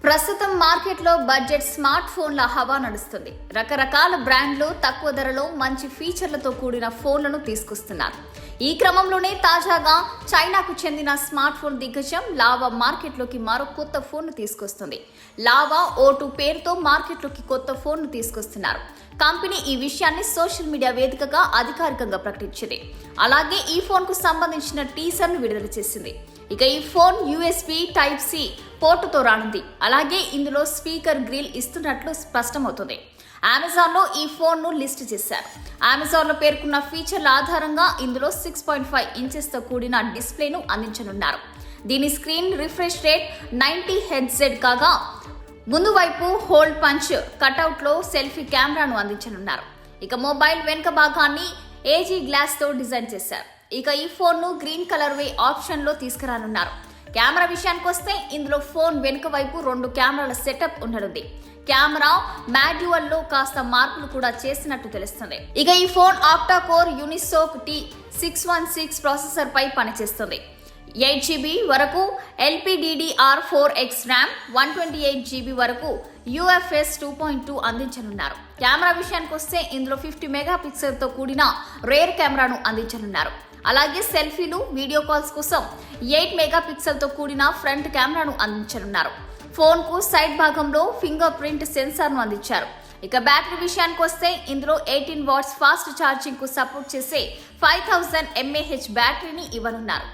ప్రస్తుతం మార్కెట్లో budget smart ఫోన్ల హవా నడుస్తుంది. రకరకాల బ్రాండ్లు తక్కువ ధరలో మంచి ఫీచర్లతో కూడిన ఫోన్లను తీసుకొస్తున్నారు. ఈ క్రమంలోనే తాజాగా చైనాకు చెందిన స్మార్ట్ ఫోన్ దిగ్గజం లావా మార్కెట్లోకి మరో కొత్త ఫోన్ను తీసుకొస్తుంది. లావా O2 పేరుతో మార్కెట్లోకి కొత్త ఫోన్ను తీసుకొస్తున్నారు. కంపెనీ ఈ విషయాన్ని సోషల్ మీడియా వేదికగా అధికారికంగా ప్రకటించింది. అలాగే ఈ ఫోన్ కు సంబంధించిన టీజర్ను విడుదల చేసింది. ఇక ఈ ఫోన్ USB Type-C పోర్టుతో రానుంది. అలాగే ఇందులో స్పీకర్ గ్రిల్ ఇస్తున్నట్లు స్పష్టమవుతుంది. అమెజాన్ లో ఈ ఫోన్ ను లిస్ట్ చేశారు. అమెజాన్ లో పేర్కొన్న ఫీచర్ల ఆధారంగా ఇందులో 6.5 ఇంచెస్ తో కూడిన డిస్ప్లేను అందించనున్నారు. దీని స్క్రీన్ రిఫ్రెష్ రేట్ 90 Hz కాగా ముందు వైపు హోల్ పంచ్ కటౌట్ లో సెల్ఫీ కెమెరాను అందించనున్నారు. ఇక మొబైల్ వెనుక భాగాన్ని AG గ్లాస్ తో డిజైన్ చేశారు. ఇక ఈ ఫోన్ ను గ్రీన్ కలర్ వే ఆప్షన్ లో తీసుకురానున్నారు. కెమెరా విషయానికి వస్తే ఇందులో ఫోన్ వెనుక వైపు 2 కెమెరాల సెటప్ ఉండనుంది. కెమెరా మాడ్యూల్ లో కాస్త మార్పులు కూడా చేసినట్టు తెలుస్తుంది. ఇక ఈ phone octa core Unisoc T616 processor పై పనిచేస్తుంది. 8GB వరకు LPDDR4X RAM, 128GB వరకు UFS 2.2 అందించనున్నారు. కెమెరా విషయానికి వస్తే ఇందులో 50 మెగాపిక్సెల్ తో కూడిన రేర్ కెమెరాను అందించనున్నారు. అలాగే సెల్ఫీలు, వీడియో కాల్స్ కోసం 8 మెగాపిక్సెల్ తో కూడిన ఫ్రంట్ కెమెరాను అందించనున్నారు. ఫోన్ కు సైడ్ భాగంలో ఫింగర్ ప్రింట్ సెన్సార్ ను అందించారు. ఇక బ్యాటరీ విషయానికి వస్తే ఇందులో 18 వాట్స్ ఫాస్ట్ ఛార్జింగ్ కు సపోర్ట్ చేసే 5000 mAh బ్యాటరీని ఇవ్వనున్నారు.